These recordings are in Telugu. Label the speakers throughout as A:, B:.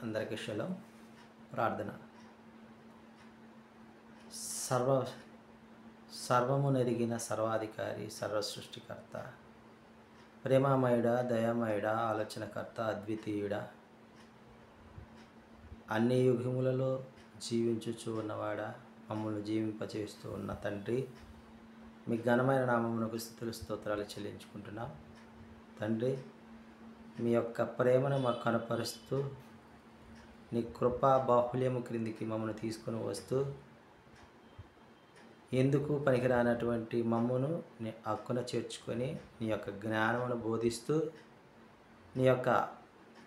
A: అందరికీ షలోం. ప్రార్థన. సర్వమునెరిగిన సర్వాధికారి, సర్వ సృష్టికర్త, ప్రేమామయుడా, దయామయుడా, ఆలోచనకర్త, అద్వితీయుడా, అన్ని యుగములలో జీవించుచు ఉన్నవాడా, మమ్మల్ని జీవింపచేస్తూ ఉన్న తండ్రి, మీ ఘనమైన నామమునకు స్తుతులు స్తోత్రాలు చెల్లించుకుంటున్నాం. తండ్రి, మీ యొక్క ప్రేమను మాకు కనపరుస్తూ నీ కృపా బాహుల్యము క్రిందికి మమ్మల్ని తీసుకొని వస్తూ ఎందుకు పనికిరానటువంటి మమ్మను నీ హక్కున చేర్చుకొని నీ యొక్క జ్ఞానమును బోధిస్తూ నీ యొక్క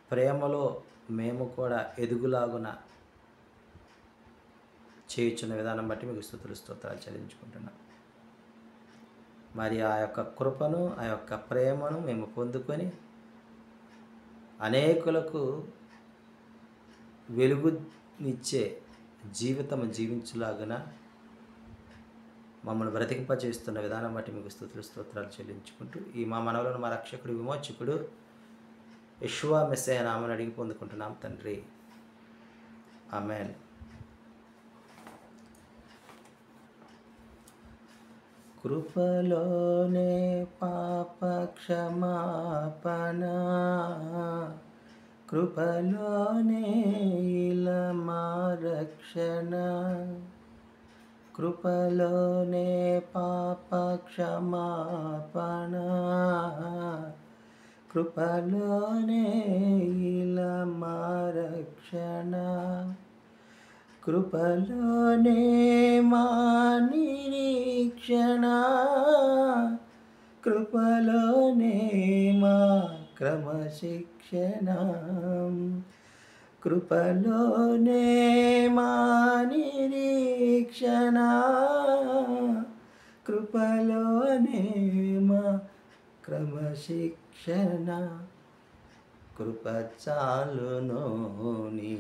A: ప్రేమలో మేము కూడా ఎదుగులాగున చేయుచున్న విధానం బట్టి మీకు స్తుతులు స్తోత్రాలు చెల్లించుకుంటున్నాం. మరి ఆ యొక్క కృపను, ఆ యొక్క ప్రేమను మేము పొందుకొని అనేకులకు వెలుగునిచ్చే జీవితం జీవించులాగున మమ్మల్ని బ్రతికింపచేస్తున్న విధానం బట్టి మీకు స్తుతులు స్తోత్రాలు చెల్లించుకుంటూ ఈ మా మనవలను మా రక్షకుడు, విమోచకుడు యెషువా మెస్సీయ నామమున అడిగి పొందుకుంటున్నాం తండ్రి. ఆమేన్. కృపలోనే పాప క్షమాపణ, కృపలోనే ఇలమా రక్షణ, కృపలోనే పాప క్షమాపణ, కృపలోనే ఇలమా రక్షణ, కృపలోనే మా నిరీక్షణ, కృపలోనే మా క్రమశిక్షణ, కృపలోనే మా నిరీక్షణ, కృపలోనే మా క్రమశిక్షణ, కృప చాలును, నీ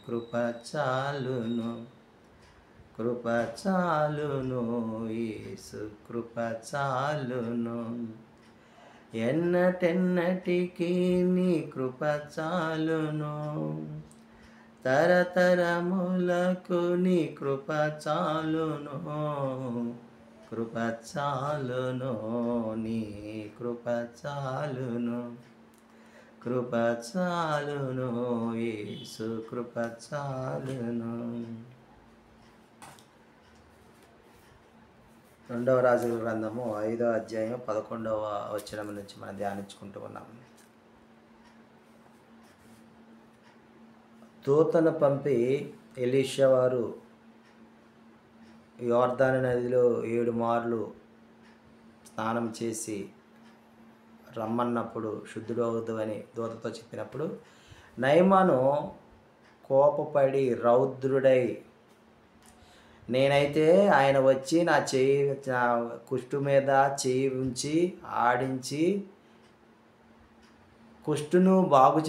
A: కృప చాలును, కృప చాలును, యేసు కృప చాలును, ఎన్నటెన్నటికీ నీ కృప చాలును, తరతరములకు నీ కృప చాలును, కృప చాలును, నీ కృప చాలును, కృప చాలును, యేసు కృప చాలును. 2వ రాజుల గ్రంథము 5వ అధ్యాయం 11వ వచనం నుంచి మనం ధ్యానించుకుంటూ ఉన్నాం. దూతను పంపి ఎలీషా వారు యోర్దాను నదిలో 7 మార్లు స్నానం చేసి రమ్మన్నప్పుడు శుద్ధుడు అవుతావని దూతతో చెప్పినప్పుడు నయమాను కోపపడి రౌద్రుడై, నేనైతే ఆయన వచ్చి నా కుష్టు మీద చేయి ఉంచి ఆడించి కుష్టును బాగు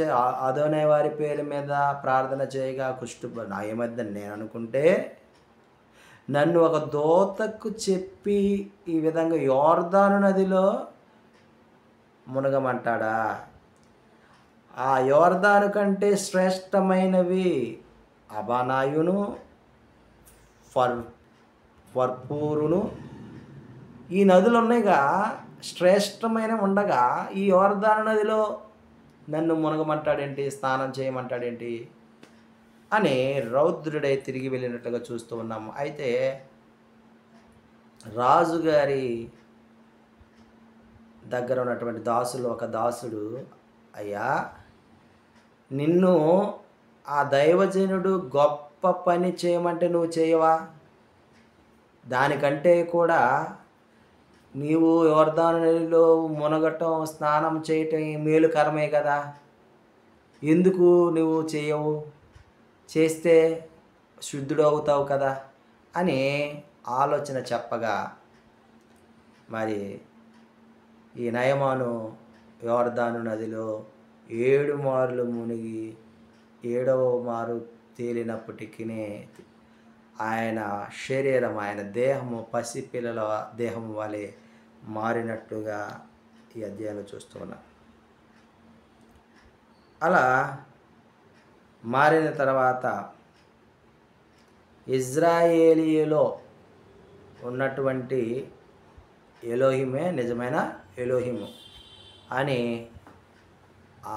A: అదోనే వారి పేరు మీద ప్రార్థన చేయగా కుష్టు నయమద్దని నేను అనుకుంటే, నన్ను ఒక దూతకు చెప్పి ఈ విధంగా యోర్దాను నదిలో మునగమంటాడా? ఆ యోర్దాను కంటే శ్రేష్టమైనవి అబానాయును, ఫర్పూరును, ఈ నదులు ఉన్నాయిగా, శ్రేష్టమైన ఉండగా ఈ యోర్దాను నదిలో నన్ను మునగమంటాడేంటి, స్నానం చేయమంటాడేంటి అని రౌద్రుడై తిరిగి వెళ్ళినట్లుగా చూస్తూ ఉన్నాము. అయితే రాజుగారి దగ్గర ఉన్నటువంటి ఒక దాసుడు, అయ్యా, నిన్ను ఆ దైవజనుడు గొప్ప పని చేయమంటే నువ్వు చేయవా? దానికంటే కూడా నీవు యోర్దాను నదిలో మునగటం, స్నానం చేయటం మేలుకరమే కదా, ఎందుకు నువ్వు చేయవు? చేస్తే శుద్ధుడు అవుతావు కదా అని ఆలోచన చెప్పగా, మరి ఈ నయమాను యోర్దాను నదిలో 7 మార్లు మునిగి 7వ మారు తేలినప్పటికీ ఆయన శరీరం, ఆయన దేహము పసిపిల్లల దేహం వలె మారినట్టుగా ఈ అధ్యాయంలో చూస్తూ ఉన్నాం. అలా మారిన తర్వాత ఇజ్రాయేలీలో ఉన్నటువంటి ఎలోహిమే నిజమైన ఎలోహిము అని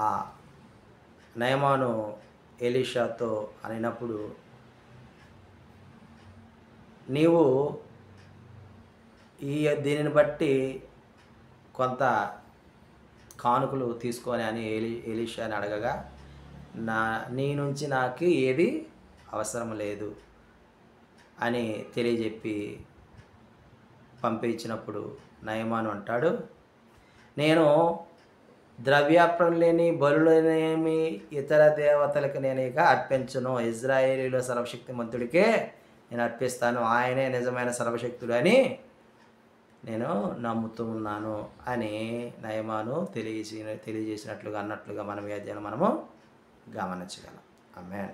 A: ఆ నయమాను ఎలీషాతో అనినప్పుడు, నీవు దీనిని బట్టి కొంత కానుకలు తీసుకొని అని ఎలీషాని అడగగా, నీ నుంచి నాకు ఏది అవసరం లేదు అని తెలియజెప్పి పంపించినప్పుడు నయమాను అంటాడు, నేను ద్రవ్యార్పణ లేని బలులనేమి ఇతర దేవతలకు నేను ఇక అర్పించను, ఇజ్రాయేలీలో సర్వశక్తిమంతుడికే నేను అర్పిస్తాను, ఆయనే నిజమైన సర్వశక్తుడు అని నేను నమ్ముతూ ఉన్నాను అని నయమాను తెలియజేసినట్లుగా అన్నట్లుగా మనం ఈ అధ్యాయం మనము గమనించగలం. ఆమేన్.